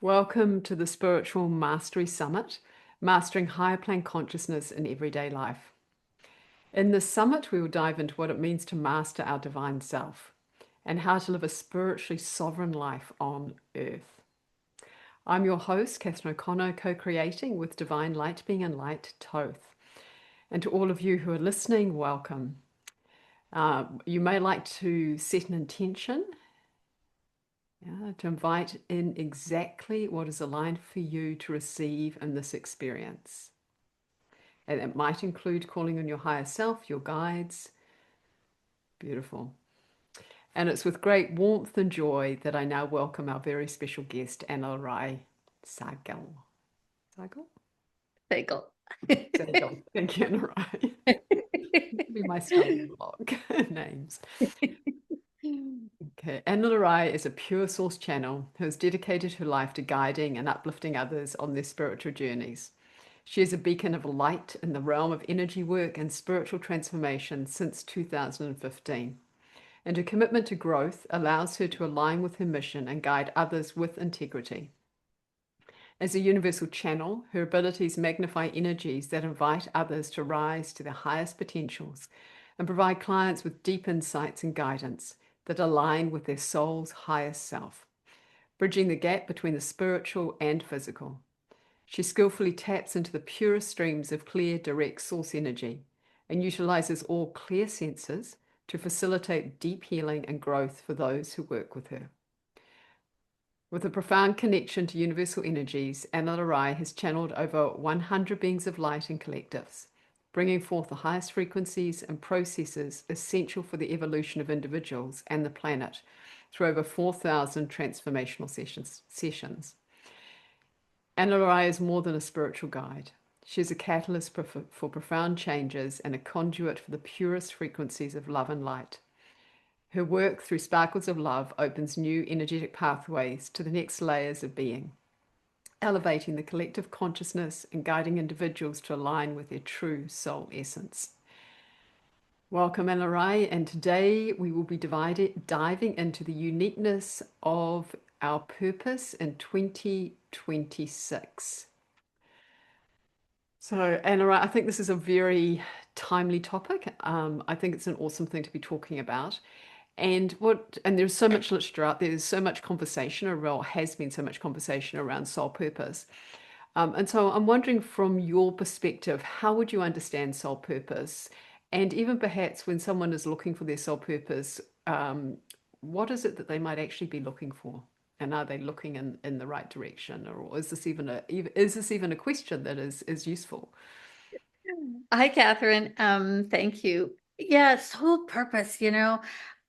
Welcome to the Spiritual Mastery Summit, Mastering Higher Plane Consciousness in Everyday Life. In this summit, we will dive into what it means to master our divine self and how to live a spiritually sovereign life on Earth. I'm your host, Catherine O'Connor, co-creating with Divine Light Being and Light Toth. And to all of you who are listening, welcome. You may like to set an intention to invite in exactly what is aligned for you to receive in this experience. And it might include calling on your higher self, your guides. Beautiful. And it's with great warmth and joy that I now welcome our very special guest, Ana-La-Rai Sagal. Sagal? Bagel. Sagal. Thank you, Ana-Rai. Be my stumbling block names. Okay, Analarai is a pure source channel who has dedicated her life to guiding and uplifting others on their spiritual journeys. She is a beacon of light in the realm of energy work and spiritual transformation since 2015. And her commitment to growth allows her to align with her mission and guide others with integrity. As a universal channel, her abilities magnify energies that invite others to rise to their highest potentials and provide clients with deep insights and guidance that align with their soul's highest self, bridging the gap between the spiritual and physical. She skillfully taps into the purest streams of clear, direct source energy and utilizes all clear senses to facilitate deep healing and growth for those who work with her. With a profound connection to universal energies, Analarai has channeled over 100 beings of light and collectives, bringing forth the highest frequencies and processes essential for the evolution of individuals and the planet through over 4,000 transformational sessions. Ana-La-Rai is more than a spiritual guide. She is a catalyst for profound changes and a conduit for the purest frequencies of love and light. Her work through Sparkles of Love opens new energetic pathways to the next layers of being, elevating the collective consciousness and guiding individuals to align with their true soul essence. Welcome, Ana-La-Rai, and today we will be diving into the uniqueness of our purpose in 2026. So, Ana-Rai, I think this is a very timely topic. I think it's an awesome thing to be talking about. And there's so much literature out there, there's so much conversation around, has been so much conversation around soul purpose. And so I'm wondering from your perspective, how would you understand soul purpose? And even perhaps when someone is looking for their soul purpose, what is it that they might actually be looking for? And are they looking in the right direction? Or is this even a question that is useful? Hi, Catherine. Thank you. Yeah, soul purpose,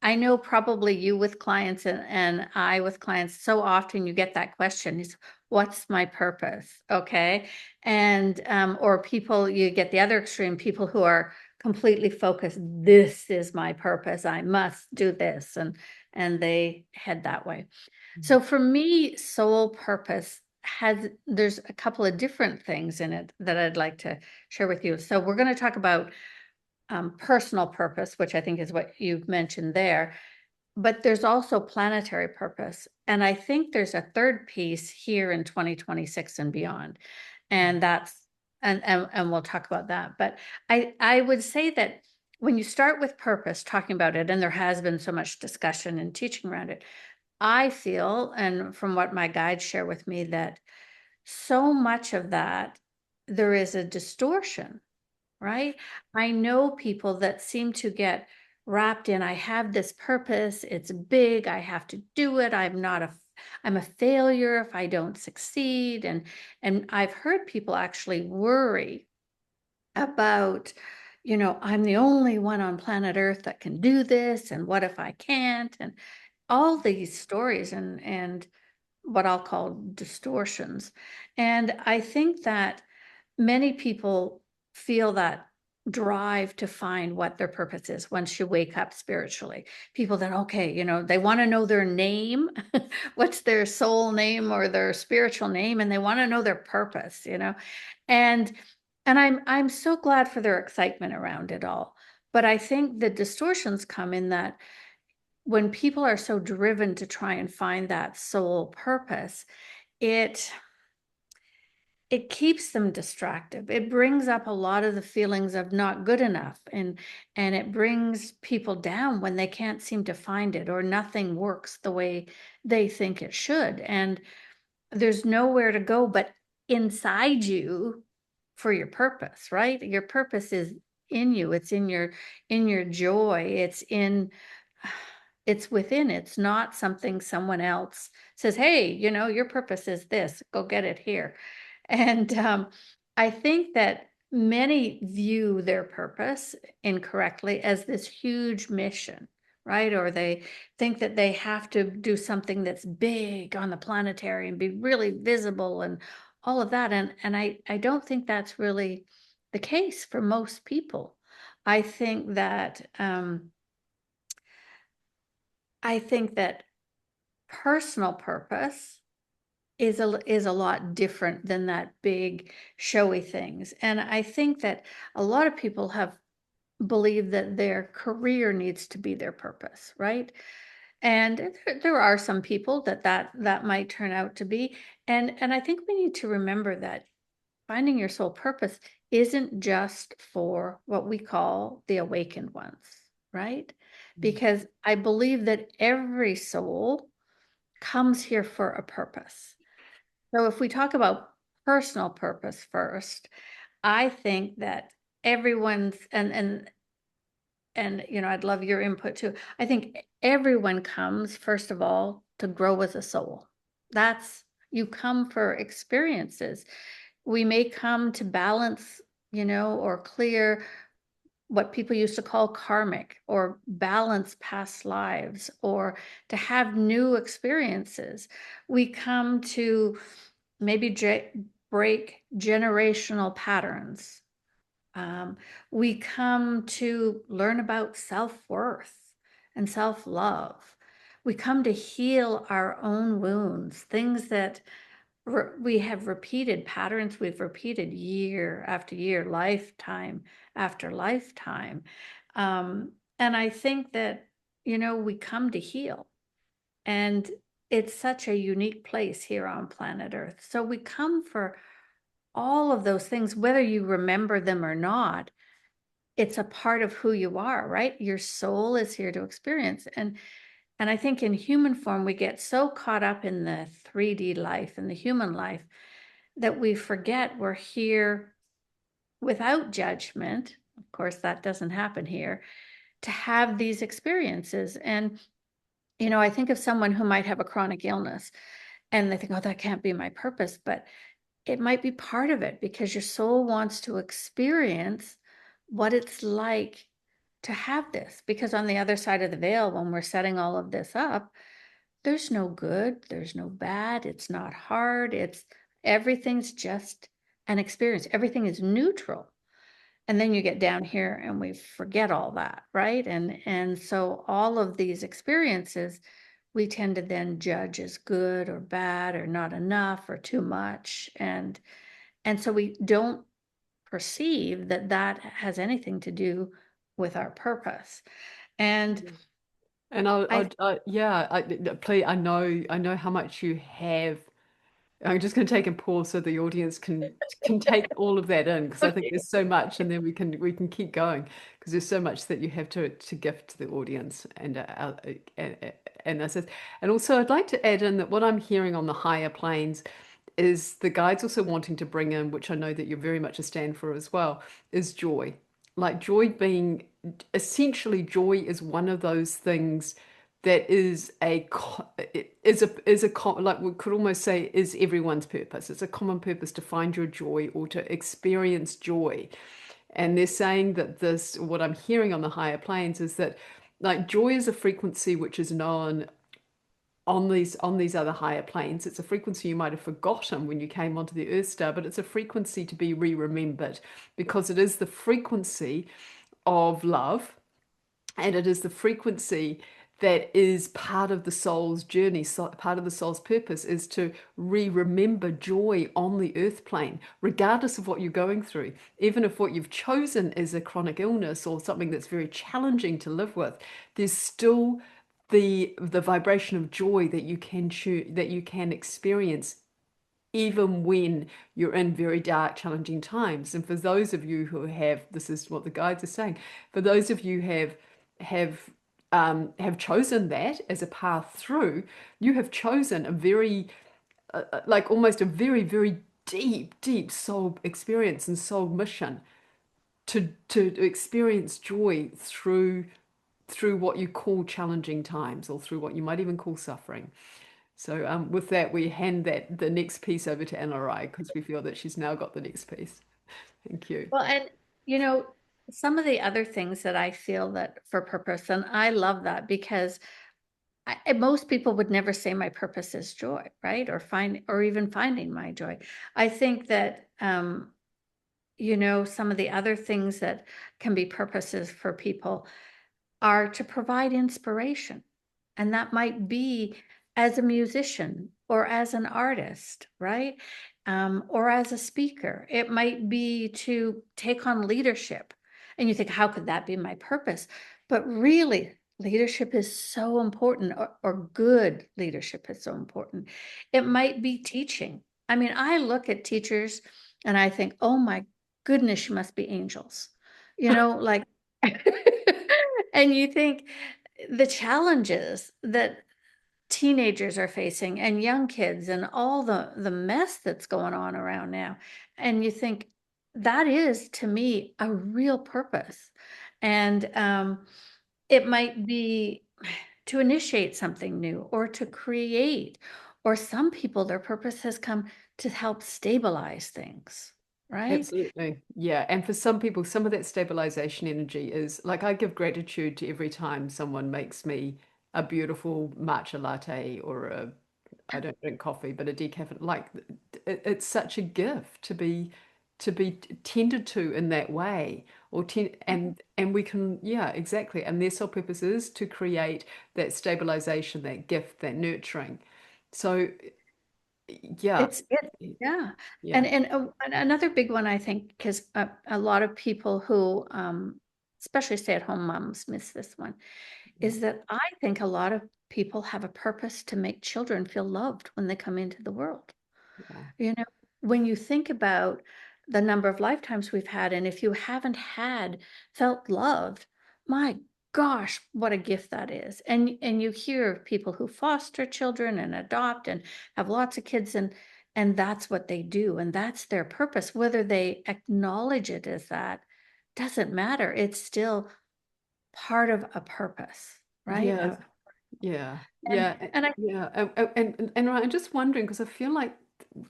I know probably you with clients and I with clients, so often you get that question is, what's my purpose? Okay. And or people, you get the other extreme, people who are completely focused, this is my purpose. I must do this. And they head that way. So for me, soul purpose there's a couple of different things in it that I'd like to share with you. So we're going to talk about personal purpose, which I think is what you've mentioned there, but there's also planetary purpose. And I think there's a third piece here in 2026 and beyond. And and we'll talk about that. But I would say that when you start with purpose, talking about it, and there has been so much discussion and teaching around it, I feel, and from what my guides share with me, that so much of that, there is a distortion, right? I know people that seem to get wrapped in, I have this purpose, it's big, I have to do it, I'm a failure if I don't succeed. And I've heard people actually worry about, I'm the only one on planet Earth that can do this, and what if I can't? And all these stories and what I'll call distortions. And I think that many people feel that drive to find what their purpose is once you wake up spiritually. People that, okay, they want to know their name, what's their soul name or their spiritual name, and they want to know their purpose. And I'm so glad for their excitement around it all. But I think the distortions come in that when people are so driven to try and find that soul purpose, it it keeps them distracted. It brings up a lot of the feelings of not good enough, and it brings people down when they can't seem to find it, or nothing works the way they think it should. And there's nowhere to go but inside you for your purpose, right? Your purpose is in you. It's in your joy. It's within. It's not something someone else says, "Hey, your purpose is this. Go get it here." And I think that many view their purpose incorrectly as this huge mission, right? Or they think that they have to do something that's big on the planetary and be really visible and all of that. And I don't think that's really the case for most people. I think that I think that personal purpose is a lot different than that big showy things. And I think that a lot of people have believed that their career needs to be their purpose, right? And there are some people that might turn out to be. And I think we need to remember that finding your soul purpose isn't just for what we call the awakened ones, right? Because I believe that every soul comes here for a purpose. So if we talk about personal purpose first, I think that everyone's and I'd love your input too. I think everyone comes first of all to grow as a soul. That's You come for experiences. We may come to balance, or clear what people used to call karmic, or balance past lives, or to have new experiences. We come to maybe break generational patterns. Um, we come to learn about self-worth and self-love. We come to heal our own wounds, things that we have repeated, patterns we've repeated year after year, lifetime after lifetime. And I think that, we come to heal. And it's such a unique place here on planet Earth. So we come for all of those things, whether you remember them or not. It's a part of who you are, right? Your soul is here to experience. And I think in human form, we get so caught up in the 3D life and the human life that we forget we're here without judgment. Of course, that doesn't happen here, to have these experiences. And, I think of someone who might have a chronic illness and they think, oh, that can't be my purpose. But it might be part of it, because your soul wants to experience what it's like to have this. Because on the other side of the veil, when we're setting all of this up, there's no good, there's no bad, it's not hard, everything's just an experience. Everything is neutral. And then you get down here and we forget all that, right? And so all of these experiences we tend to then judge as good or bad or not enough or too much. And so we don't perceive that that has anything to do with our purpose. And And I yeah, please, I know how much you have. I'm just going to take a pause so the audience can take all of that in, because I think okay. there's so much, and then we can keep going, because there's so much that you have to gift to the audience. And I said, and also I'd like to add in that what I'm hearing on the higher planes is the guides also wanting to bring in, which I know that you're very much a stand for as well, is joy. Like joy being essentially, joy is one of those things that is like we could almost say is everyone's purpose. It's a common purpose to find your joy or to experience joy. And they're saying that what I'm hearing on the higher planes is that like joy is a frequency which is known on these other higher planes. It's a frequency you might have forgotten when you came onto the Earth star, but it's a frequency to be re-remembered, because it is the frequency of love, and it is the frequency that is part of the soul's journey. So part of the soul's purpose is to remember joy on the earth plane, regardless of what you're going through. Even if what you've chosen is a chronic illness or something that's very challenging to live with, there's still the vibration of joy that you can experience even when you're in very dark, challenging times. And for those of you who have, this is what the guides are saying, for those of you have have chosen that as a path through, you have chosen a very like almost a very, very deep, deep soul experience and soul mission to experience joy through what you call challenging times or through what you might even call suffering. So with that, we hand that the next piece over to Analarai because we feel that she's now got the next piece. Thank you. Well, and you know, some of the other things that I feel that for purpose, and I love that because most people would never say my purpose is joy, right? Or even finding my joy. I think that, some of the other things that can be purposes for people are to provide inspiration. And that might be as a musician or as an artist, right? Or as a speaker. It might be to take on leadership. And you think, how could that be my purpose? But really, leadership is so important, or good leadership is so important. It might be teaching. I mean, I look at teachers and I think, oh my goodness, you must be angels. Like, and you think the challenges that teenagers are facing and young kids and all the mess that's going on around now. And you think that is to me a real purpose. And it might be to initiate something new or to create, or some people, their purpose has come to help stabilize things, right? Absolutely. Yeah. And for some people, some of that stabilization energy is like I give gratitude to every time someone makes me a beautiful matcha latte or a, I don't drink coffee, but a decaf. Like it's such a gift to be tended to in that way or and we can, yeah, exactly. And their sole purpose is to create that stabilization, that gift, that nurturing. So yeah. It's yeah. Yeah. And another big one, I think, because a lot of people who, especially stay-at-home moms, miss this one, is that I think a lot of people have a purpose to make children feel loved when they come into the world. Yeah. You know, when you think about the number of lifetimes we've had, and if you haven't felt loved, my gosh, what a gift that is. And you hear of people who foster children and adopt and have lots of kids, and that's what they do, and that's their purpose. Whether they acknowledge it as that doesn't matter. It's still part of a purpose, right? Yeah, yeah, And yeah, and I yeah. And I'm just wondering because I feel like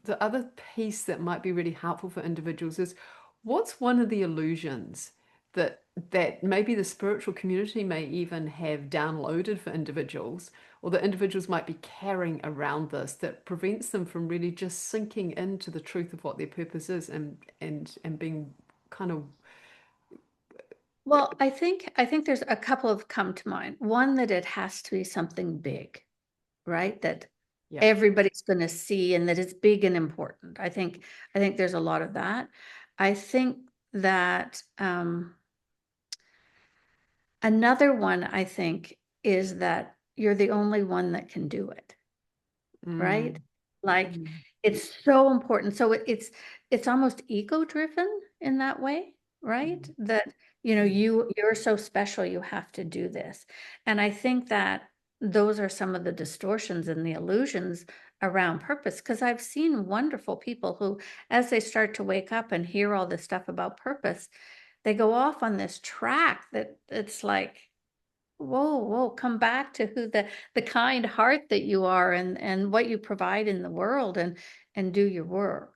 the other piece that might be really helpful for individuals is what's one of the illusions that maybe the spiritual community may even have downloaded for individuals, or that individuals might be carrying around this that prevents them from really just sinking into the truth of what their purpose is and being kind of Well, I think there's a couple of come to mind. One, that it has to be something big, right? That yeah. everybody's going to see and that it's big and important. I think there's a lot of that. I think that another one, I think, is that you're the only one that can do it, right? Mm, Like, mm, it's so important. So it's almost ego driven in that way, right? mm, That mm. you're so special, you have to do this. And I think that those are some of the distortions and the illusions around purpose, because I've seen wonderful people who, as they start to wake up and hear all this stuff about purpose, they go off on this track that it's like, whoa, whoa, come back to who the kind heart that you are, and what you provide in the world, and do your work.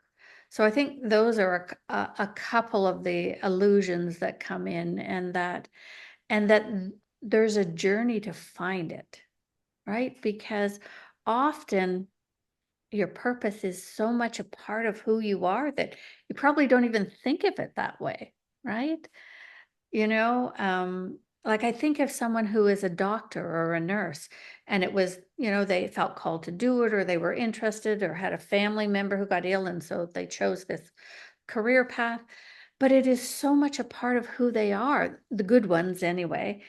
So I think those are a couple of the illusions that come in, and that there's a journey to find it, right? Because often your purpose is so much a part of who you are that you probably don't even think of it that way, right? Like, I think of someone who is a doctor or a nurse, and it was, they felt called to do it, or they were interested, or had a family member who got ill, and so they chose this career path. But it is so much a part of who they are, the good ones anyway,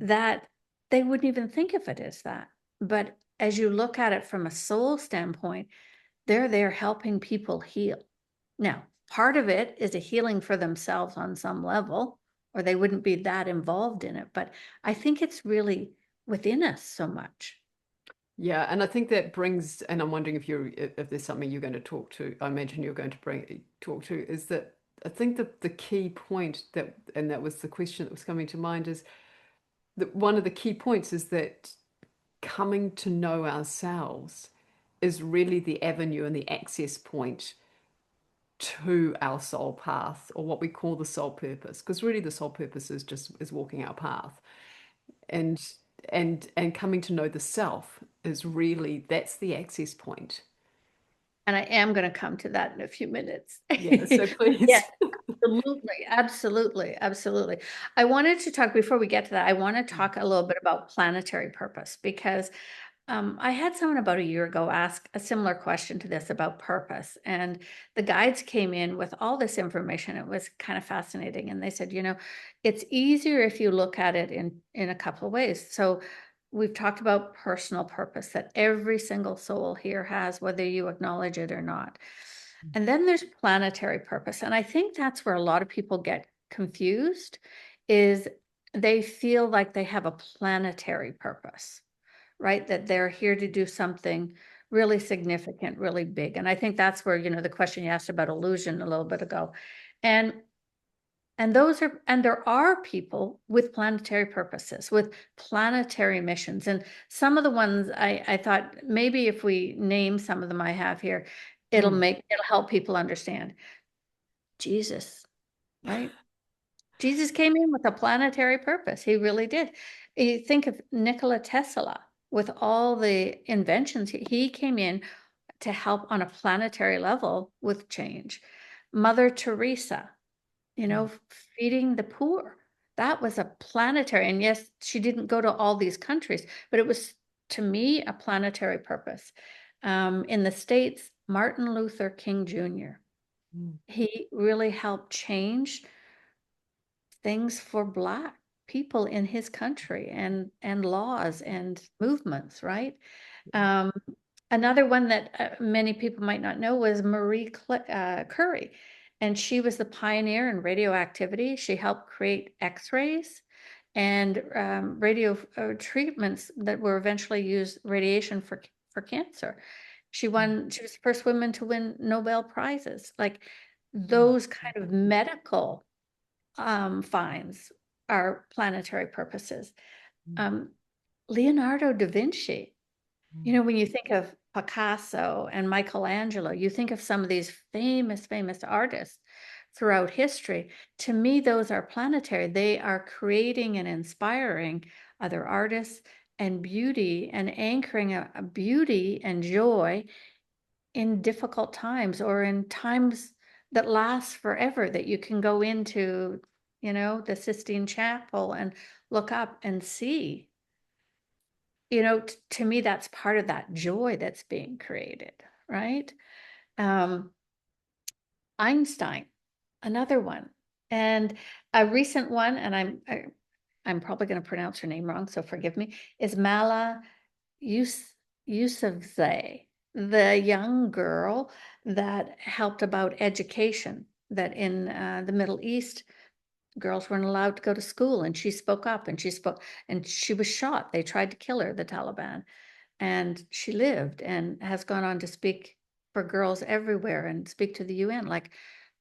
that they wouldn't even think of it as that. But as you look at it from a soul standpoint, They're there helping people heal. Now, part of it is a healing for themselves on some level, or they wouldn't be that involved in it. But I think it's really within us so much. Yeah, and I think that brings, and I'm wondering if there's something you're going to talk to, I imagine you're going to talk to, is that I think that the key point that, and that was the question that was coming to mind, is that one of the key points is that coming to know ourselves is really the avenue and the access point to our soul path, or what we call the soul purpose, because really the soul purpose is just is walking our path. And and coming to know the self is really, that's the access point. And I am going to come to that in a few minutes. Yeah, so Yeah, please. absolutely. Absolutely. Absolutely. I wanted to talk before we get to that. I want to talk a little bit about planetary purpose because I had someone about a year ago ask a similar question to this about purpose, and the guides came in with all this information. It was kind of fascinating, and they said, it's easier if you look at it in a couple of ways. So we've talked about personal purpose that every single soul here has, whether you acknowledge it or not. And then there's planetary purpose, and I think that's where a lot of people get confused, is they feel like they have a planetary purpose, right? That they're here to do something really significant, really big. And I think that's where, the question you asked about illusion a little bit ago. And there are people with planetary purposes, with planetary missions. And some of the ones I thought maybe if we name some of them I have here, Mm, it'll help people understand. Jesus, right? Jesus came in with a planetary purpose. He really did. You think of Nikola Tesla with all the inventions, he came in to help on a planetary level with change. Mother Teresa, mm, feeding the poor. That was a planetary, and yes, she didn't go to all these countries, but it was to me a planetary purpose. In the States, Martin Luther King Jr., mm, he really helped change things for Black people in his country and laws and movements, right? Um, Another one that many people might not know was Curie, and she was the pioneer in radioactivity. She helped create X-rays and radio treatments that were eventually used radiation for cancer. mm, She was the first woman to win Nobel Prizes. Like mm, those kind of medical finds are planetary purposes. mm, Um, Leonardo da Vinci, mm, when you think of Picasso and Michelangelo, you think of some of these famous, famous artists throughout history. To me, those are planetary. They are creating and inspiring other artists and beauty and anchoring a beauty and joy in difficult times or in times that last forever, that you can go into, the Sistine Chapel and look up and see. To me, that's part of that joy that's being created, right? Um, Einstein, another one, and a recent one, and I'm probably going to pronounce her name wrong, so forgive me, is Mala Yousafzai, the young girl that helped about education, that in the Middle East, girls weren't allowed to go to school, and she spoke up and she was shot. They tried to kill her, the Taliban, and she lived and has gone on to speak for girls everywhere and speak to the UN. Like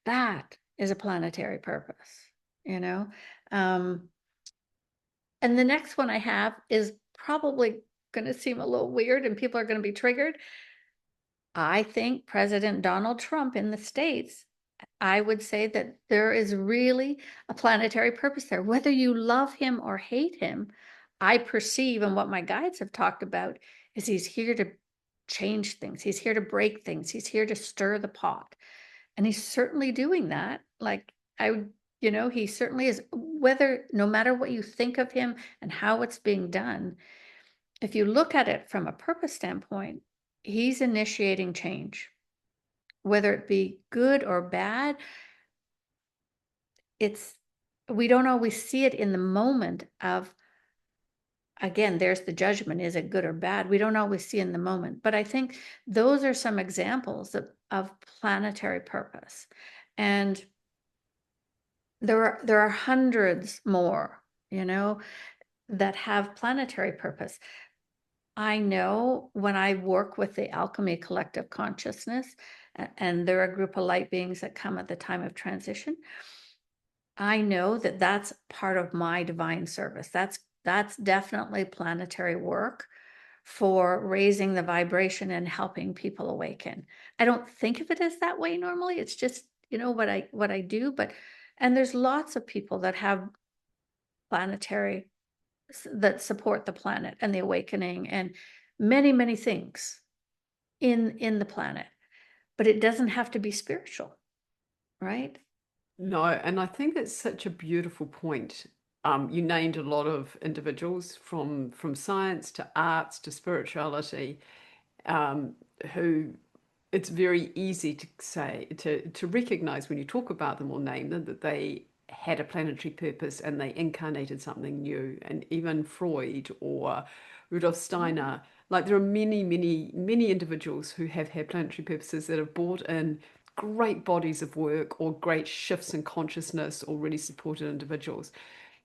that is a planetary purpose, you know? Um, and the next one I have is probably going to seem a little weird and people are going to be triggered. I think President Donald Trump in the States, I would say that there is really a planetary purpose there. Whether you love him or hate him, I perceive, and what my guides have talked about, is he's here to change things. He's here to break things. He's here to stir the pot. And he's certainly doing that. Like I would, he certainly is, no matter what you think of him and how it's being done, if you look at it from a purpose standpoint, he's initiating change, whether it be good or bad. It's, we don't always see it in the moment of again, there's the judgment. Is it good or bad? We don't always see in the moment. But I think those are some examples of planetary purpose. And there are hundreds more, that have planetary purpose. I know when I work with the Alchemy Collective Consciousness, and they're a group of light beings that come at the time of transition, I know that that's part of my divine service. That's definitely planetary work for raising the vibration and helping people awaken. I don't think of it as that way normally. It's just, what I do, but and there's lots of people that have planetary that support the planet and the awakening and many, many things in the planet. But it doesn't have to be spiritual, right? No, and I think that's such a beautiful point. You named a lot of individuals from science to arts to spirituality, um, who it's very easy to say to recognize when you talk about them or name them that they had a planetary purpose and they incarnated something new. And even Freud or Rudolf Steiner, like there are many, many, many individuals who have had planetary purposes that have brought in great bodies of work or great shifts in consciousness or really supported individuals.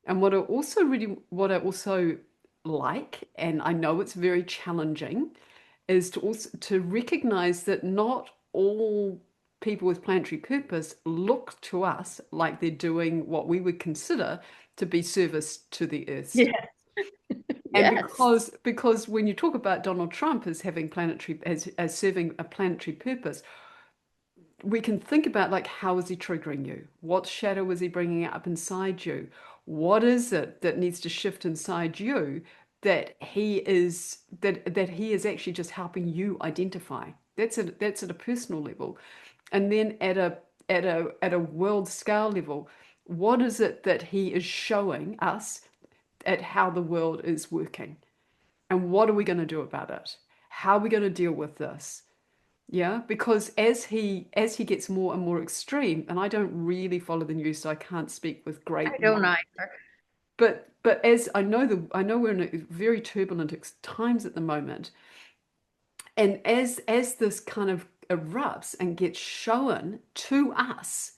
And what I also like, and I know it's very challenging, is to also to recognize that not all people with planetary purpose look to us like they're doing what we would consider to be service to the earth. Yes. And Yes. because when you talk about Donald Trump as having planetary as serving a planetary purpose, we can think about like how is he triggering you? What shadow is he bringing up inside you? What is it that needs to shift inside you that he is actually just helping you identify? That's at a personal level. And then at a world scale level, what is it that he is showing us at how the world is working? And what are we going to do about it? How are we going to deal with this? Yeah, because as he gets more and more extreme, and I don't really follow the news, so I can't speak with I great don't knowledge. either. But as I know we're in a very turbulent times at the moment, and as this kind of erupts and gets shown to us,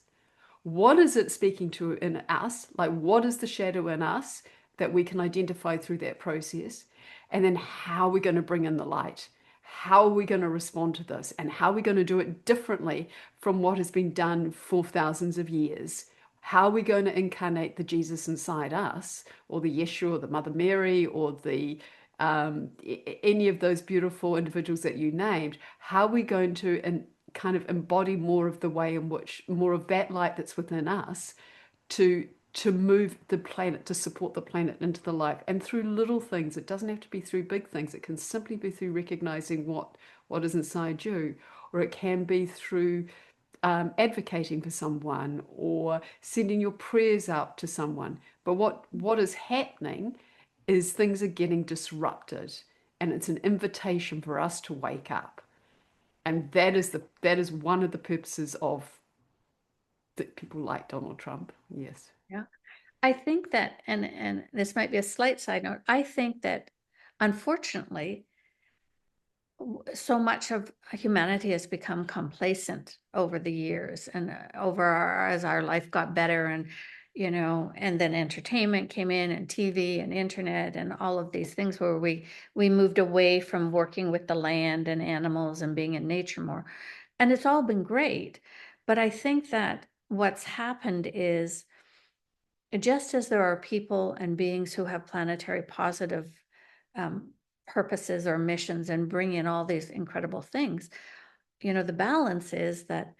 what is it speaking to in us? Like, what is the shadow in us that we can identify through that process? And then how are we going to bring in the light? How are we going to respond to this? And how are we going to do it differently from what has been done for thousands of years? How are we going to incarnate the Jesus inside us, or the Yeshua, or the Mother Mary, or the any of those beautiful individuals that you named? How are we going to kind of embody more of the way in which more of that light that's within us to move the planet, to support the planet into the life, and through little things? It doesn't have to be through big things. It can simply be through recognizing what is inside you, or it can be through advocating for someone or sending your prayers out to someone. But what is happening is things are getting disrupted, and it's an invitation for us to wake up. And that is one of the purposes of that people like Donald Trump. Yes. Yeah. I think that, and this might be a slight side note, I think that unfortunately, so much of humanity has become complacent over the years and as our life got better and and then entertainment came in and TV and internet and all of these things where we moved away from working with the land and animals and being in nature more, and it's all been great. But I think that what's happened is, just as there are people and beings who have planetary positive um, purposes or missions and bring in all these incredible things, the balance is that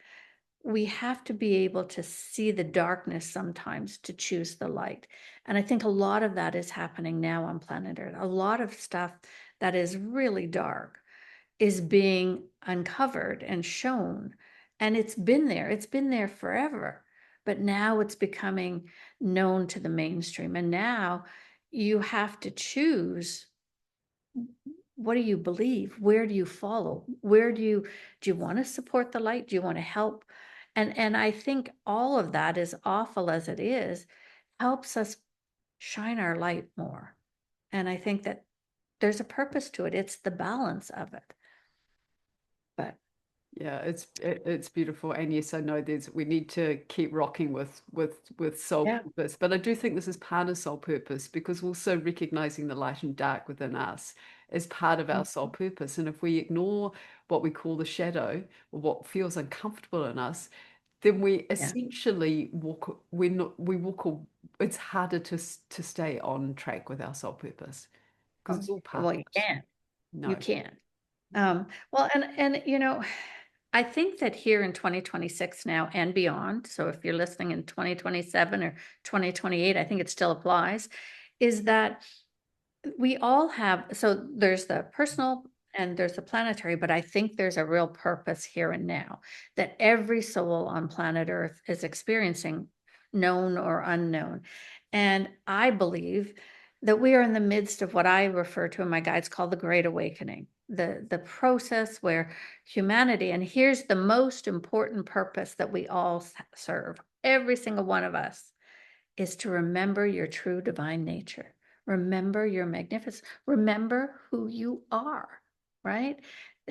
we have to be able to see the darkness sometimes to choose the light. And I think a lot of that is happening now on planet Earth. A lot of stuff that is really dark is being uncovered and shown. And it's been there forever. But now it's becoming known to the mainstream. And now you have to choose, what do you believe? Where do you follow? Do you want to support the light? Do you want to help? And I think all of that, as awful as it is, helps us shine our light more And I think that there's a purpose to it. It's the balance of it. But Yeah, it's beautiful, and yes, I know we need to keep rocking with soul yeah, purpose, but I do think this is part of soul purpose because also recognizing the light and dark within us is part of our soul purpose, and if we ignore what we call the shadow or what feels uncomfortable in us, then we yeah. essentially walk. We're not. We walk. It's harder to stay on track with our soul purpose because Oh, it's all part well, of you it. can't. You No. can't. Well, and I think that here in 2026 now and beyond, so if you're listening in 2027 or 2028, I think it still applies, is that we all have, so there's the personal and there's the planetary, but I think there's a real purpose here and now that every soul on planet Earth is experiencing, known or unknown. And I believe that we are in the midst of what I refer to in my guides called the Great Awakening, the process where humanity, and here's the most important purpose that we all serve, every single one of us, is to remember your true divine nature. Remember your magnificence. Remember who you are, right?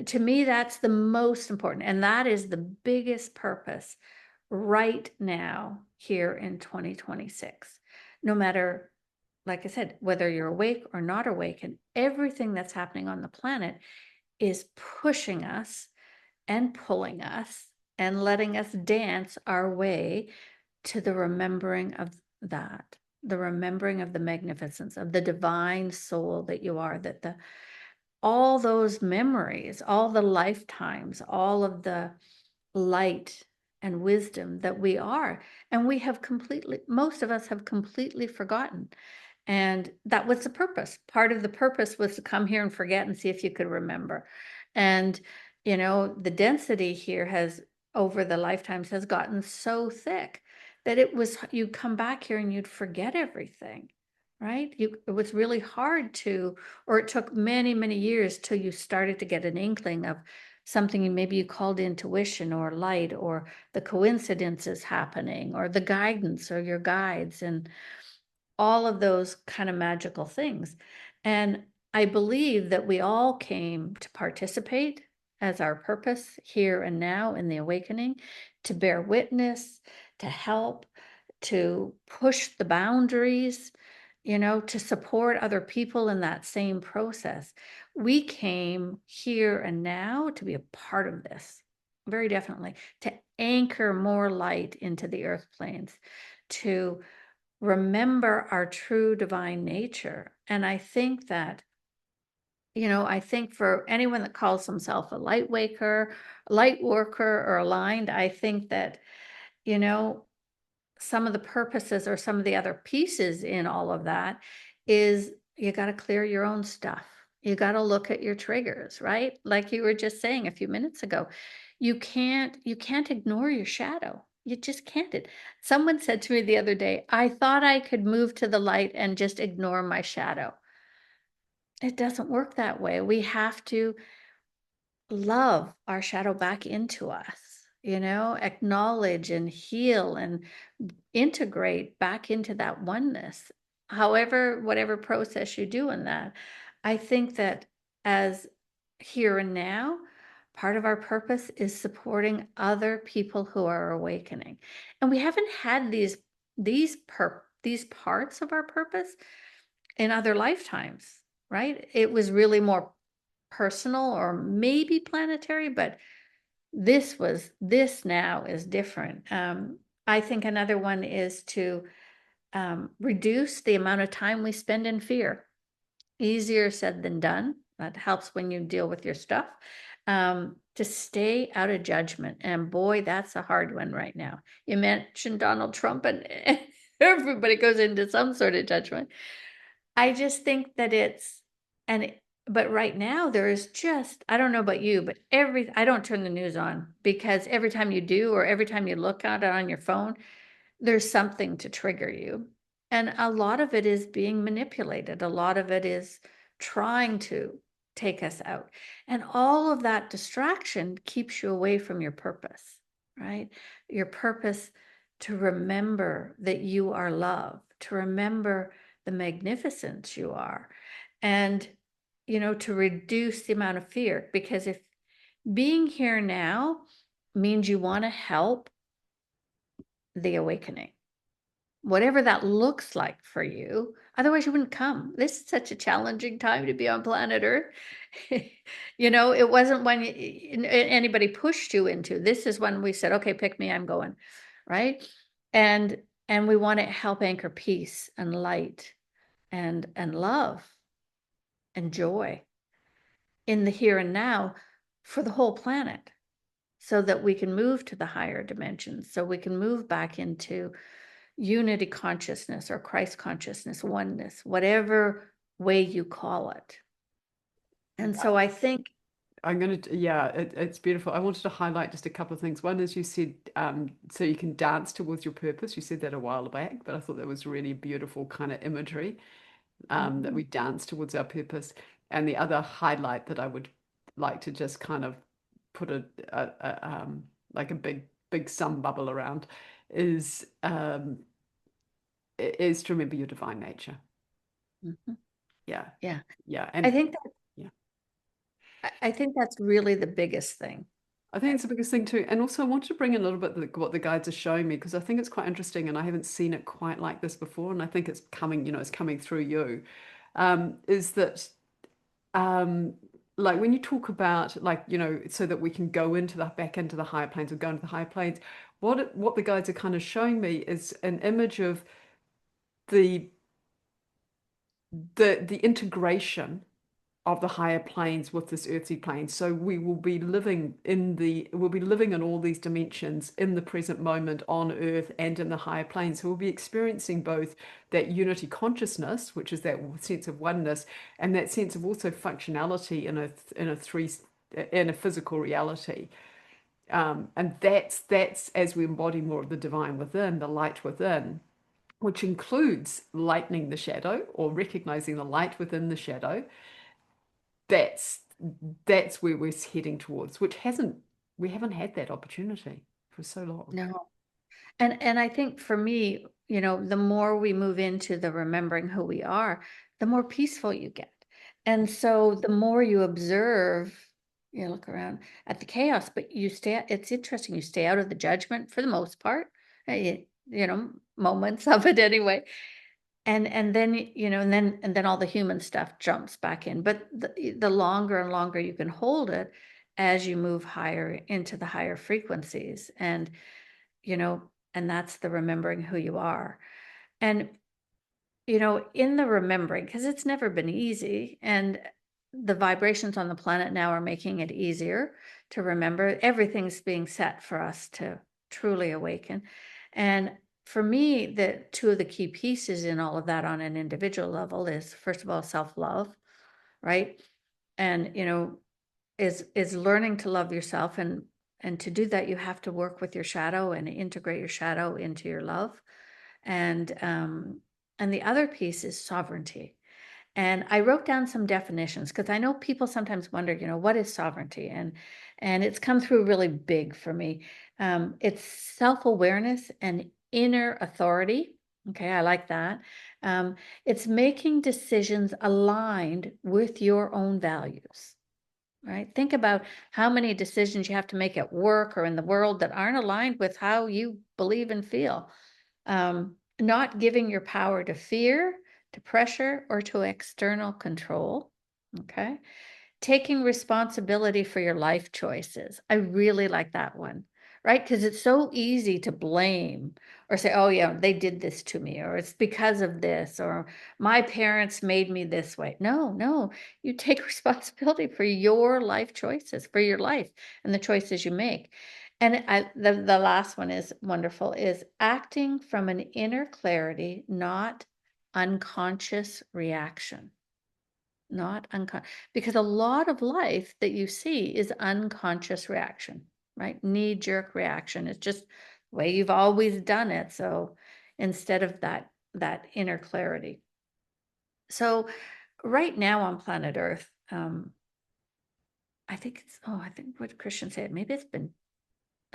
To me, that's the most important. And that is the biggest purpose right now here in 2026. No matter, like I said, whether you're awake or not awake, and everything that's happening on the planet is pushing us and pulling us and letting us dance our way to the remembering of that, the remembering of the magnificence of the divine soul that you are, that the all those memories, all the lifetimes, all of the light and wisdom that we are. And we have completely, most of us have completely forgotten. And that was the purpose. Part of the purpose was to come here and forget and see if you could remember. And, the density here has, over the lifetimes, has gotten so thick that you'd come back here and you'd forget everything, right? It was really hard to, or it took many, many years till you started to get an inkling of something maybe you called intuition or light or the coincidences happening or the guidance or your guides. And all of those kind of magical things. And I believe that we all came to participate as our purpose here and now in the awakening, to bear witness, to help, to push the boundaries, to support other people in that same process. We came here and now to be a part of this, very definitely, to anchor more light into the earth planes, to remember our true divine nature. And I think that, I think for anyone that calls himself a light waker, light worker, or aligned, I think that, you know, some of the purposes or some of the other pieces in all of that is you got to clear your own stuff. You got to look at your triggers, right? Like you were just saying a few minutes ago. You can't ignore your shadow. You just can't. Someone said to me the other day, I thought I could move to the light and just ignore my shadow. It doesn't work that way. We have to love our shadow back into us, acknowledge and heal and integrate back into that oneness. However, whatever process you do in that, I think that as here and now, part of our purpose is supporting other people who are awakening. And we haven't had these parts of our purpose in other lifetimes, right? It was really more personal or maybe planetary, but this now is different. I think another one is to reduce the amount of time we spend in fear. Easier said than done. That helps when you deal with your stuff. To stay out of judgment. And boy, that's a hard one right now. You mentioned Donald Trump, and everybody goes into some sort of judgment. I just think that but right now there is just, I don't know about you, but I don't turn the news on because every time you do, or every time you look at it on your phone, there's something to trigger you. And a lot of it is being manipulated. A lot of it is trying to take us out. And all of that distraction keeps you away from your purpose, right? Your purpose to remember that you are love, to remember the magnificence you are. and, to reduce the amount of fear. Because if being here now means you want to help the awakening, whatever that looks like for you, otherwise you wouldn't come. This is such a challenging time to be on planet Earth. It wasn't when anybody pushed you into. This is when we said, okay, pick me, I'm going, right? And we want to help anchor peace and light and love and joy in the here and now for the whole planet, so that we can move to the higher dimensions, so we can move back into unity consciousness or Christ consciousness, oneness, whatever way you call it. And so I think, I'm going to, yeah, it's beautiful. I wanted to highlight just a couple of things. One is you said, so you can dance towards your purpose. You said that a while back, but I thought that was really beautiful kind of imagery, that we dance towards our purpose. And the other highlight that I would like to just kind of put like a big sum bubble around is, is to remember your divine nature. Mhm. Yeah, Yeah, yeah, I and think that yeah. I think that's really the biggest thing. I think it's the biggest thing too. And also, I wanted to bring in a little bit what the guides are showing me because I think it's quite interesting and I haven't seen it quite like this before. And I think it's coming, it's coming through you. Is that um, like when you talk about like, so that we can go into the back into the higher planes or go into the higher planes, what the guides are kind of showing me is an image of the the integration of the higher planes with this earthly plane. So we'll be living in all these dimensions in the present moment on earth and in the higher planes. So we'll be experiencing both that unity consciousness, which is that sense of oneness, and that sense of also functionality in a physical reality. And that's as we embody more of the divine within, the light within, which includes lightening the shadow or recognizing the light within the shadow. that's that's where we're heading towards, which hasn't we haven't had that opportunity for so long. No. And I think for me, the more we move into the remembering who we are, the more peaceful you get. And so the more you observe, you look around at the chaos, but it's interesting, you stay out of the judgment for the most part, moments of it anyway. And then, and then all the human stuff jumps back in. But the longer and longer you can hold it as you move higher into the higher frequencies, you know, and that's the remembering who you are. And, in the remembering, because it's never been easy, and the vibrations on the planet now are making it easier to remember. Everything's being set for us to truly awaken. And for me, the two of the key pieces in all of that on an individual level is, first of all, self-love, right? And, is learning to love yourself, and to do that you have to work with your shadow and integrate your shadow into your love. And the other piece is sovereignty. And I wrote down some definitions because I know people sometimes wonder, what is sovereignty? And it's come through really big for me. It's self-awareness and inner authority. Okay, I like that. It's making decisions aligned with your own values. Right? Think about how many decisions you have to make at work or in the world that aren't aligned with how you believe and feel. Not giving your power to fear, to pressure, or to external control. Okay. Taking responsibility for your life choices. I really like that one, right? Because it's so easy to blame or say, oh, yeah, they did this to me, or it's because of this, or my parents made me this way. No, no, you take responsibility for your life choices, for your life and the choices you make. And the last one is wonderful, is acting from an inner clarity, not unconscious reaction. Not unconscious, because a lot of life that you see is unconscious reaction, right? Knee-jerk reaction. It's just the way you've always done it. So instead of that inner clarity. So right now on planet Earth, I think what Christian said, maybe it's been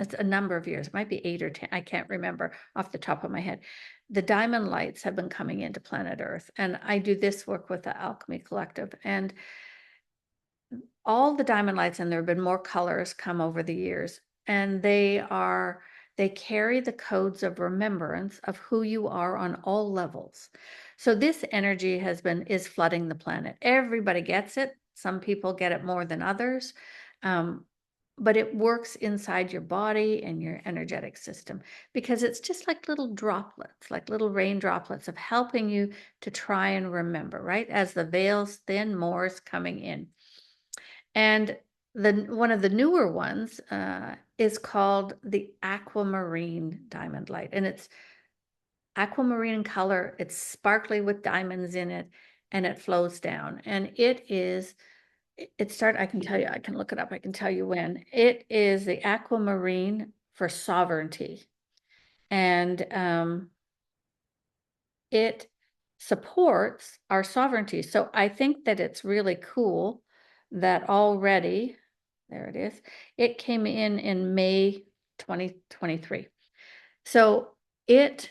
it's a number of years, it might be 8 or 10, I can't remember off the top of my head. The diamond lights have been coming into planet Earth, and I do this work with the Alchemy Collective, and all the diamond lights, and there have been more colors come over the years, and they carry the codes of remembrance of who you are on all levels. So this energy is flooding the planet. Everybody gets it. Some people get it more than others. But it works inside your body and your energetic system, because it's just like little droplets, like little rain droplets of helping you to try and remember, right? As the veils thin, more is coming in. And one of the newer ones is called the aquamarine diamond light. And it's aquamarine in color, it's sparkly with diamonds in it, and it flows down. And I can tell you, I can look it up, I can tell you when. It is the aquamarine for sovereignty. And it supports our sovereignty. So I think that it's really cool that already, there it is, it came in May 2023. So it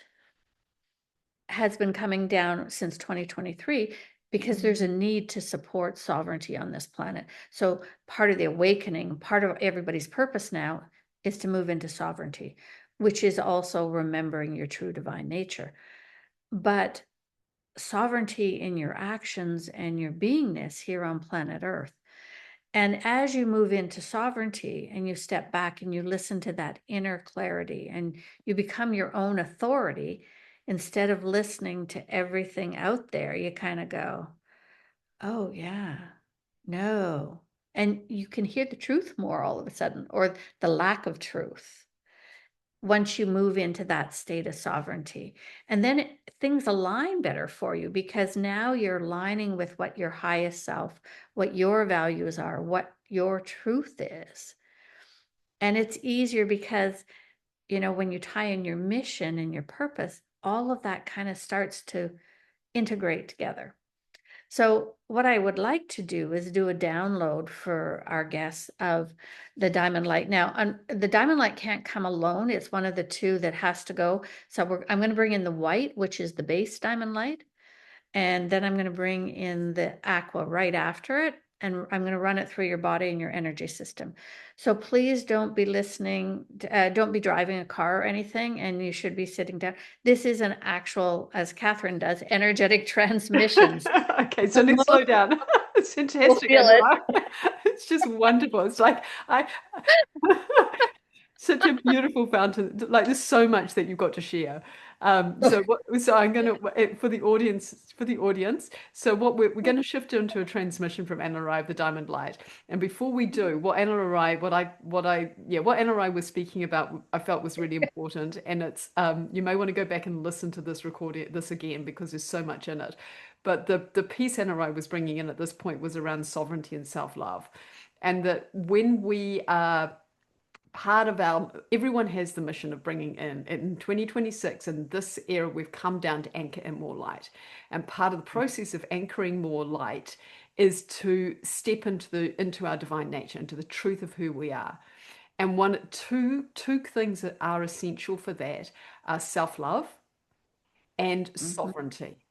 has been coming down since 2023 because there's a need to support sovereignty on this planet. So part of the awakening, part of everybody's purpose now is to move into sovereignty, which is also remembering your true divine nature. But sovereignty in your actions and your beingness here on planet Earth. And as you move into sovereignty and you step back and you listen to that inner clarity and you become your own authority, instead of listening to everything out there, you kind of go, oh, yeah, no. And you can hear the truth more all of a sudden, or the lack of truth, once you move into that state of sovereignty. And then things align better for you, because now you're aligning with what your highest self, what your values are, what your truth is. And it's easier because, when you tie in your mission and your purpose, all of that kind of starts to integrate together. So what I would like to do is do a download for our guests of the diamond light. Now, the diamond light can't come alone. It's one of the two that has to go. So I'm going to bring in the white, which is the base diamond light. And then I'm going to bring in the aqua right after it. And I'm going to run it through your body and your energy system. So please don't be don't be driving a car or anything, and you should be sitting down. This is an actual, as Catherine does, energetic transmissions. Okay, so let's slow down. It's We'll fantastic, feel it. Ana-Rai. It's just wonderful. It's like I such a beautiful fountain. Like there's so much that you've got to share. So I'm gonna for the audience. So what we're going to shift into a transmission from Analarai of the Diamond Light. And before we do, what Analarai was speaking about, I felt was really important. And it's you may want to go back and listen to this again, because there's so much in it. But the piece Analarai was bringing in at this point was around sovereignty and self-love, and that when we are everyone has the mission of bringing in 2026, in this era we've come down to anchor in more light, and part of the process of anchoring more light is to step into our divine nature, into the truth of who we are. And two things that are essential for that are self-love and Mhm. sovereignty.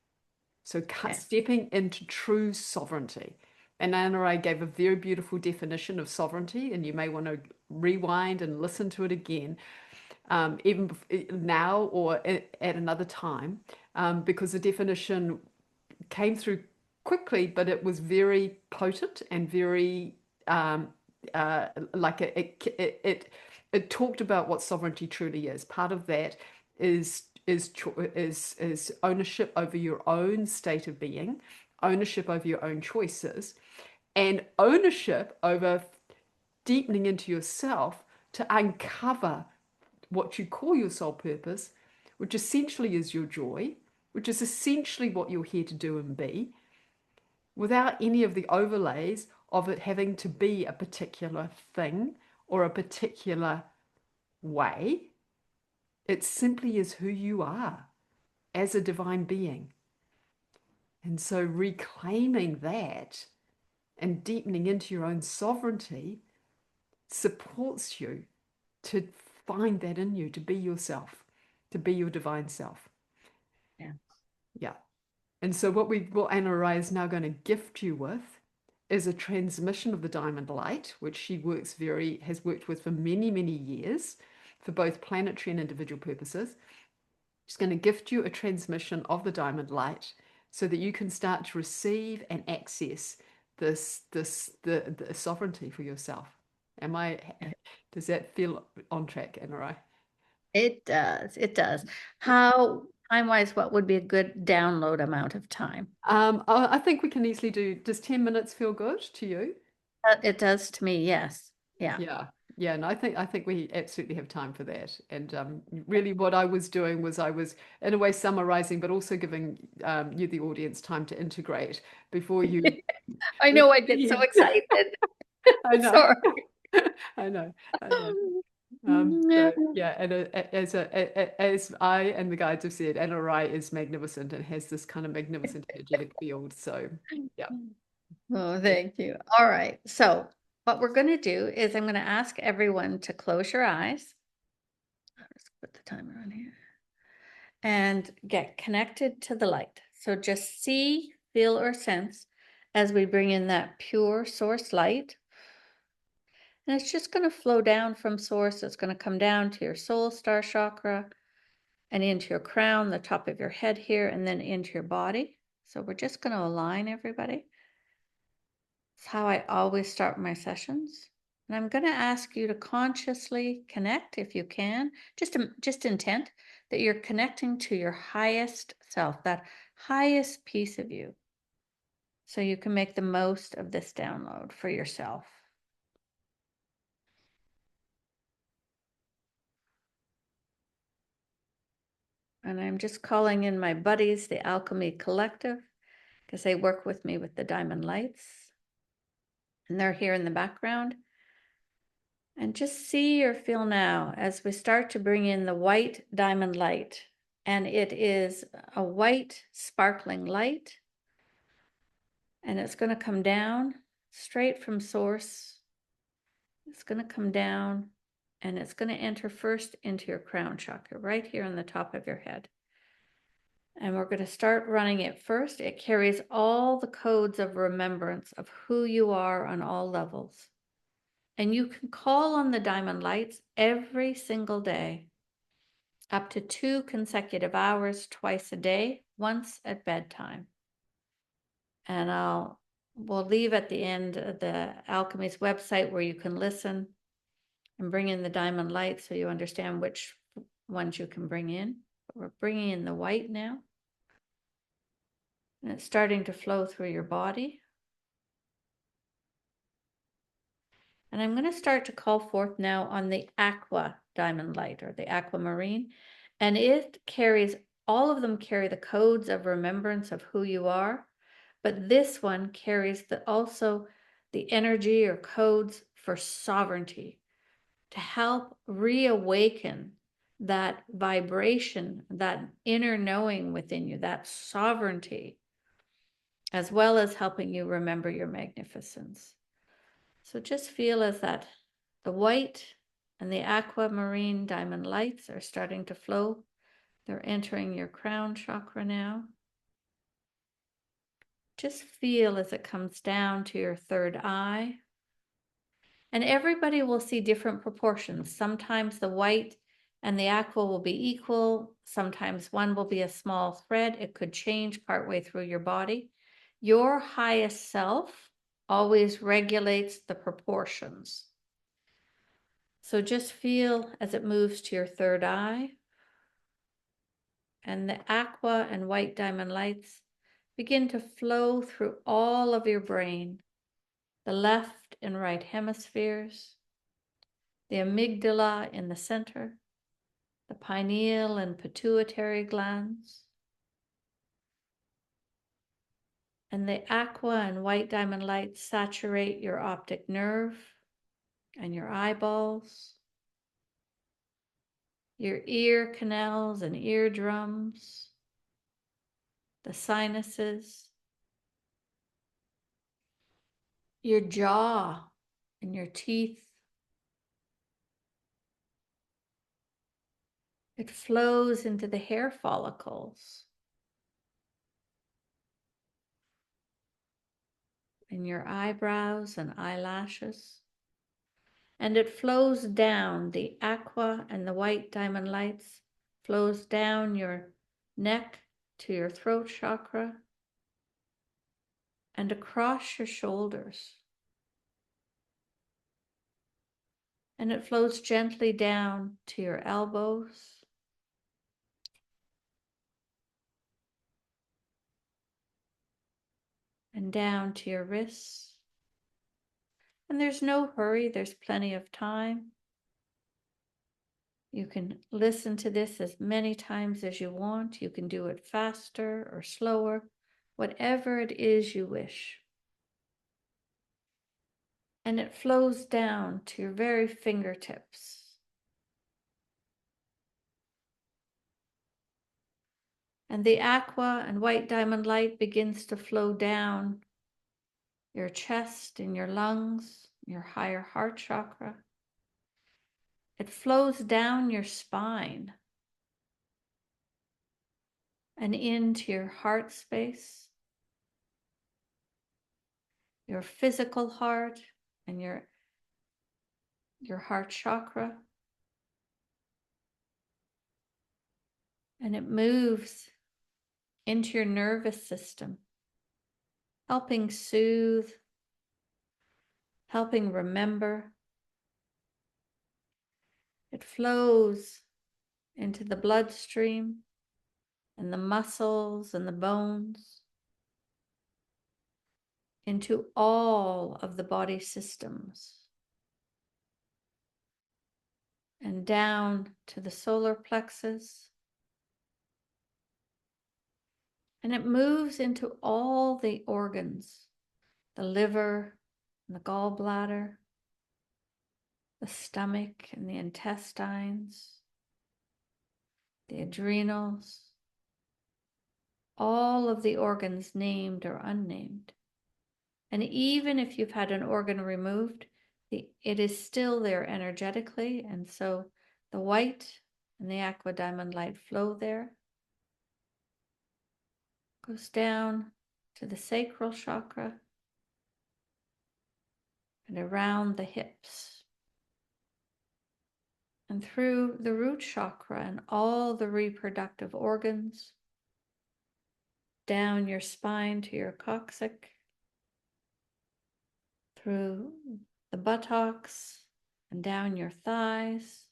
So Okay. stepping into true sovereignty. And Anna-Rai gave a very beautiful definition of sovereignty, and you may want to rewind and listen to it again, even now or at another time, because the definition came through quickly, but it was very potent and very like it talked about what sovereignty truly is. Part of that is ownership over your own state of being, ownership over your own choices, and ownership over deepening into yourself to uncover what you call your soul purpose, which essentially is your joy, which is essentially what you're here to do and be, without any of the overlays of it having to be a particular thing or a particular way. It simply is who you are as a divine being. And so reclaiming that and deepening into your own sovereignty supports you to find that in you to be yourself, to be your divine self. Yeah. Yeah. And so what Anna-Rai is now going to gift you with is a transmission of the diamond light, which she has worked with for many, many years for both planetary and individual purposes. She's going to gift you a transmission of the diamond light so that you can start to receive and access the sovereignty for yourself. Am I, Yeah. does that feel on track, Anna-Rai? It does. It does. How time-wise, what would be a good download amount of time? I think we can easily do, does 10 minutes feel good to you? It does to me, yes. Yeah. Yeah. Yeah, and I think we absolutely have time for that. And really what I was doing was I was in a way summarizing, but also giving you, the audience, time to integrate before you. I know I get so excited. I know. Sorry. I know. I know. So yeah, and as I and the guides have said, Analarai is magnificent and has this kind of magnificent energetic field. So yeah. Oh, thank you. All right. So what we're going to do is I'm going to ask everyone to close your eyes. I'll just put the timer on here. And get connected to the light. So just see, feel, or sense as we bring in that pure source light. And it's just going to flow down from source. It's going to come down to your soul star chakra and into your crown, the top of your head here, and then into your body. So we're just going to align everybody. It's how I always start my sessions. And I'm going to ask you to consciously connect, if you can, just intent that you're connecting to your highest self, that highest piece of you, so you can make the most of this download for yourself. And I'm just calling in my buddies, the Alchemy Collective, because they work with me with the diamond lights. And they're here in the background. And just see or feel now as we start to bring in the white diamond light. And it is a white sparkling light. And it's going to come down straight from source. It's going to come down and it's going to enter first into your crown chakra, right here on the top of your head. And we're going to start running it first. It carries all the codes of remembrance of who you are on all levels. And you can call on the diamond lights every single day, up to 2 consecutive hours, twice a day, once at bedtime. And we'll leave at the end of the Alchemy's website where you can listen and bring in the diamond light so you understand which ones you can bring in. But we're bringing in the white now. And it's starting to flow through your body. And I'm going to start to call forth now on the aqua diamond light, or the aquamarine. And it carries, all of them carry the codes of remembrance of who you are. But this one carries also the energy or codes for sovereignty, to help reawaken that vibration, that inner knowing within you, that sovereignty, as well as helping you remember your magnificence. So just feel as that the white and the aquamarine diamond lights are starting to flow. They're entering your crown chakra now. Just feel as it comes down to your third eye. And everybody will see different proportions. Sometimes the white and the aqua will be equal. Sometimes one will be a small thread. It could change partway through your body. Your highest self always regulates the proportions. So just feel as it moves to your third eye, and the aqua and white diamond lights begin to flow through all of your brain, the left and right hemispheres, the amygdala in the center, the pineal and pituitary glands, and the aqua and white diamond lights saturate your optic nerve and your eyeballs, your ear canals and eardrums, the sinuses, your jaw and your teeth, It flows into the hair follicles in your eyebrows and eyelashes. And it flows down, the aqua and the white diamond lights flows down your neck to your throat chakra and across your shoulders. And it flows gently down to your elbows, and down to your wrists. And there's no hurry, there's plenty of time. You can listen to this as many times as you want. You can do it faster or slower, whatever it is you wish. And it flows down to your very fingertips. And the aqua and white diamond light begins to flow down your chest and your lungs, your higher heart chakra. It flows down your spine and into your heart space, your physical heart and your heart chakra. And it moves into your nervous system, helping soothe, helping remember. It flows into the bloodstream and the muscles and the bones, into all of the body systems, and down to the solar plexus. And it moves into all the organs, the liver and the gallbladder, the stomach and the intestines, the adrenals, all of the organs named or unnamed. And even if you've had an organ removed, it is still there energetically. And so the white and the aqua diamond light flow there, goes down to the sacral chakra and around the hips and through the root chakra and all the reproductive organs, down your spine to your coccyx, through the buttocks and down your thighs,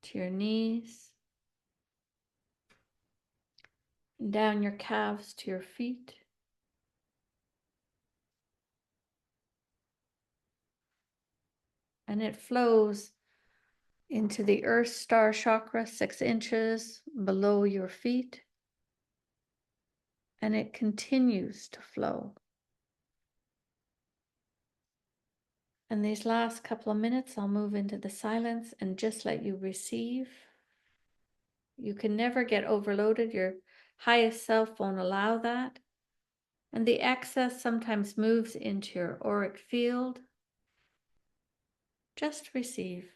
to your knees, and down your calves to your feet. And it flows into the earth star chakra, 6 inches below your feet. And it continues to flow. And these last couple of minutes, I'll move into the silence and just let you receive. You can never get overloaded. Your highest self won't allow that. And the excess sometimes moves into your auric field. Just receive.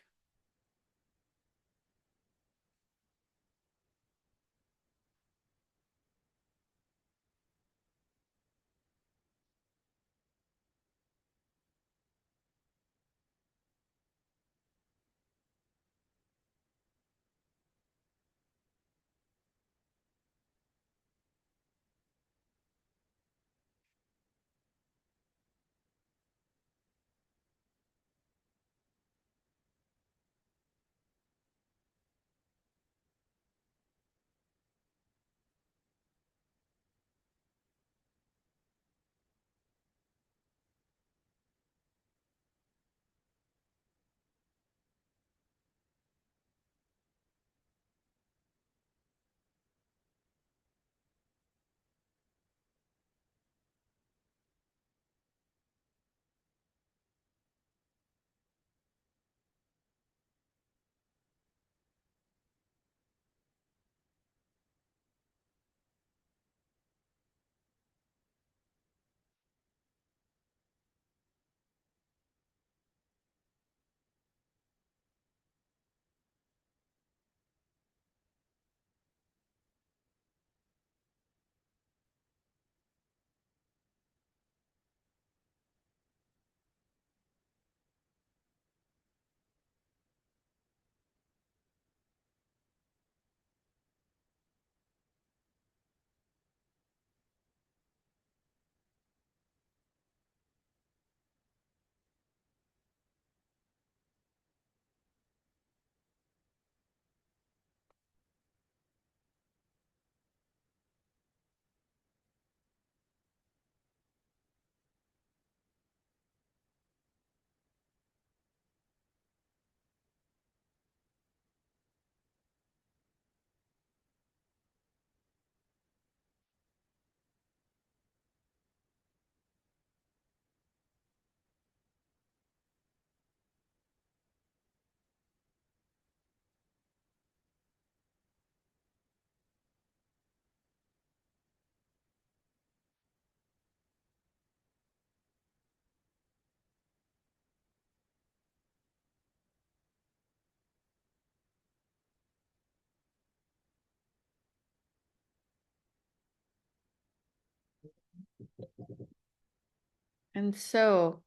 And so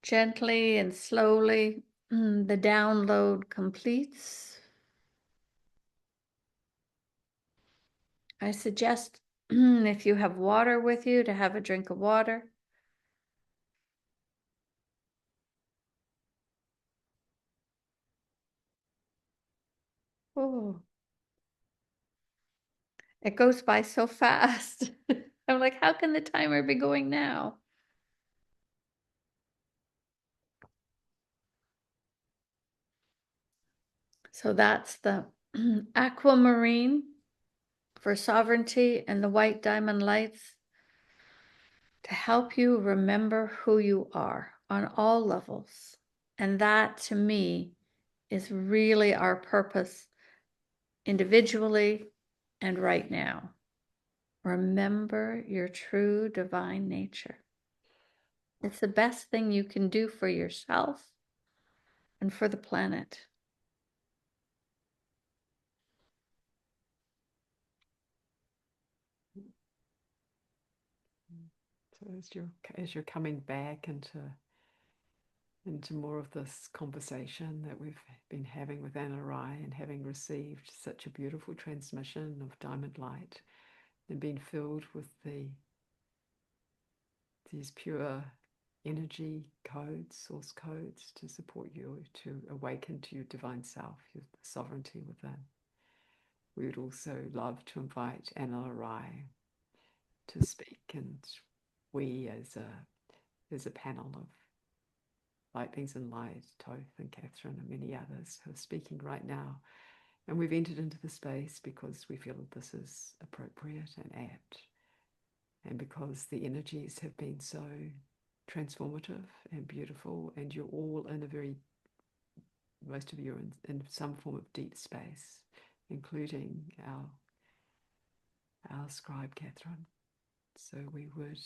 gently and slowly, the download completes. I suggest if you have water with you to have a drink of water. Oh, it goes by so fast. I'm like, how can the timer be going now? So that's the aquamarine for sovereignty and the white diamond lights to help you remember who you are on all levels. And that to me is really our purpose individually and right now. Remember your true divine nature. It's the best thing you can do for yourself and for the planet. So as you're coming back into more of this conversation that we've been having with Ana-Rai, and having received such a beautiful transmission of diamond light and being filled with these pure energy codes, source codes, to support you to awaken to your divine self, your sovereignty within. We would also love to invite Analarai to speak, and we as a panel of Light Beings in Light, Toth and Catherine and many others who are speaking right now. And we've entered into the space because we feel that this is appropriate and apt, and because the energies have been so transformative and beautiful, and you're all in a very, most of you are in some form of deep space, including our scribe Catherine. So we would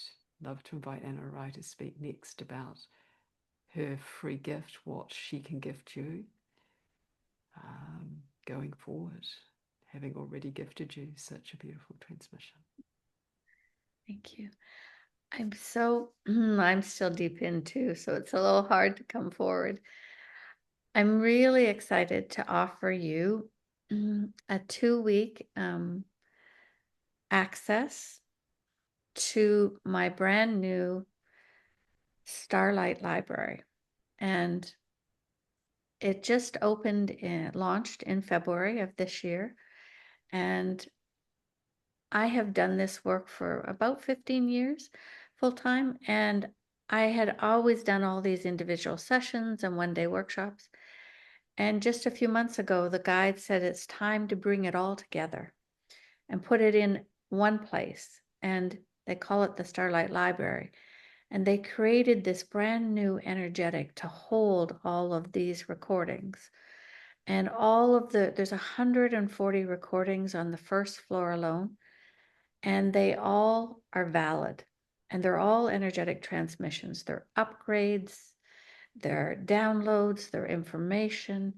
love to invite Ana-Rai to speak next about her free gift, what she can gift you going forward, having already gifted you such a beautiful transmission. Thank you. I'm still deep in too, so it's a little hard to come forward. I'm really excited to offer you a 2-week access to my brand new Starlight Library. And it just launched in February of this year. And I have done this work for about 15 years full time. And I had always done all these individual sessions and 1-day workshops. And just a few months ago, the guide said it's time to bring it all together and put it in one place. And they call it the Starlight Library. And they created this brand new energetic to hold all of these recordings. And there's 140 recordings on the first floor alone. And they all are valid. And they're all energetic transmissions. They're upgrades, they're downloads, they're information.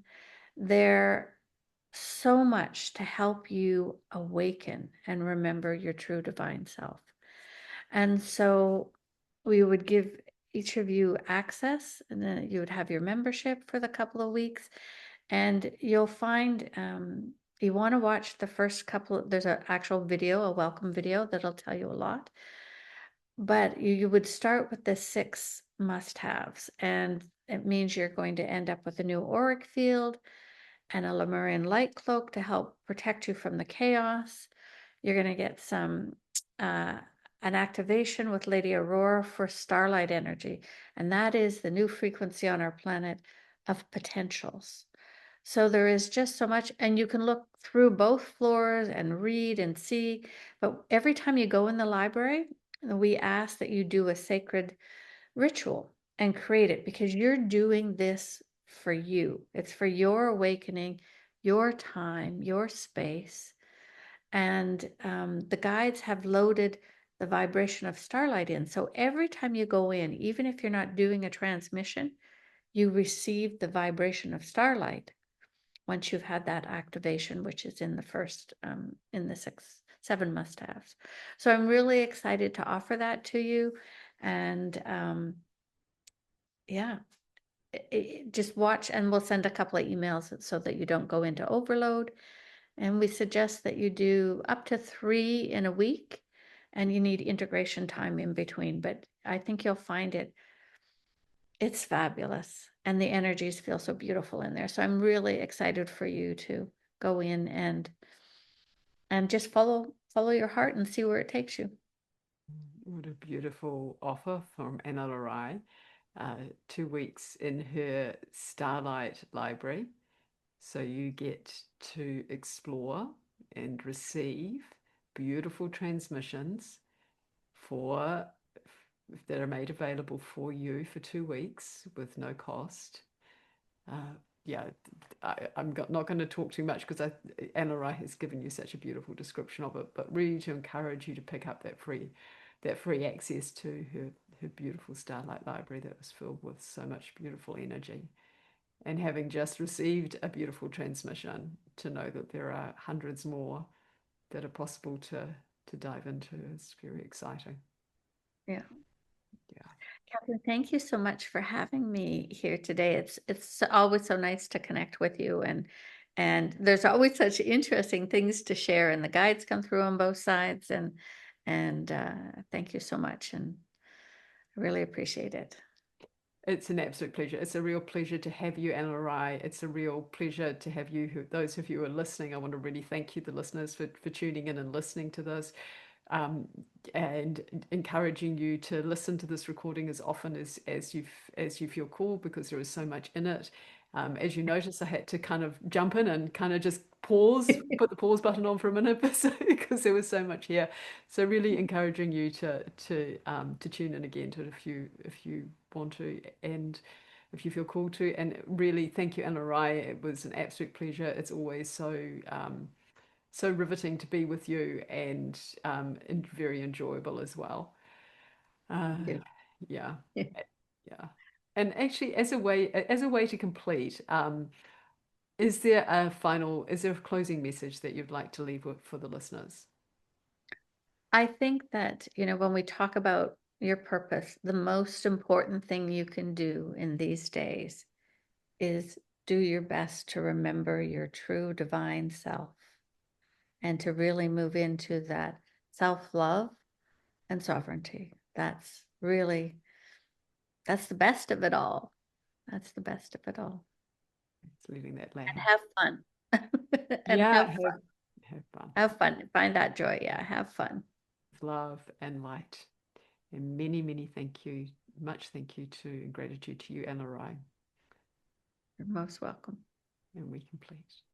They're so much to help you awaken and remember your true divine self. And so we would give each of you access, and then you would have your membership for the couple of weeks. And you'll find you want to watch the first couple, there's an actual video, a welcome video that'll tell you a lot. But you would start with the 6 must-haves, and it means you're going to end up with a new auric field and a Lemurian light cloak to help protect you from the chaos. You're going to get an activation with Lady Aurora for starlight energy, and that is the new frequency on our planet of potentials. So there is just so much, and you can look through both floors and read and see. But every time you go in the library, we ask that you do a sacred ritual and create it, because you're doing this for you. It's for your awakening, your time, your space. And the guides have loaded the vibration of starlight in. So every time you go in, even if you're not doing a transmission, you receive the vibration of starlight once you've had that activation, which is in the first, in the 7 must-haves. So I'm really excited to offer that to you. And yeah, just watch, and we'll send a couple of emails so that you don't go into overload. And we suggest that you do up to 3 in a week, and you need integration time in between. But I think you'll find it's fabulous, and the energies feel so beautiful in there. So I'm really excited for you to go in and just follow your heart and see where it takes you. What a beautiful offer from Analarai. 2 weeks in her Starlight Library. So you get to explore and receive beautiful transmissions for that are made available for you for 2 weeks with no cost. Uh, yeah, I'm not going to talk too much because Anna-Rai has given you such a beautiful description of it, but really to encourage you to pick up that free access to her beautiful Starlight Library that was filled with so much beautiful energy. And having just received a beautiful transmission, to know that there are hundreds more that are possible to dive into is very exciting. Yeah. Yeah. Catherine, thank you so much for having me here today. It's always so nice to connect with you, and there's always such interesting things to share, and the guides come through on both sides, and thank you so much, and I really appreciate it. It's an absolute pleasure. It's a real pleasure to have you, Analarai. It's a real pleasure to have you, those of you who are listening. I want to really thank you, the listeners, for tuning in and listening to this, um, and encouraging you to listen to this recording as often as you feel called, because there is so much in it. As you notice, I had to kind of jump in and kind of just put the pause button on for a minute because there was so much here. So really encouraging you to tune in again to it if you want to, and if you feel called to. And really, thank you, Ana-Rai. It was an absolute pleasure. It's always so riveting to be with you, and very enjoyable as well. Uh, Thank yeah, you. yeah. And actually, as a way to complete, is there a closing message that you'd like to leave with for the listeners? I think that, when we talk about your purpose, the most important thing you can do in these days is do your best to remember your true divine self, and to really move into that self-love and sovereignty. That's the best of it all. That's the best of it all. It's leaving that And land. have fun. And Yeah, have fun. have fun, Have fun. Find that joy. Yeah, have fun. love and light, and many thank you, much thank you to and gratitude to you, Ana-Rai, You're most welcome. and we complete.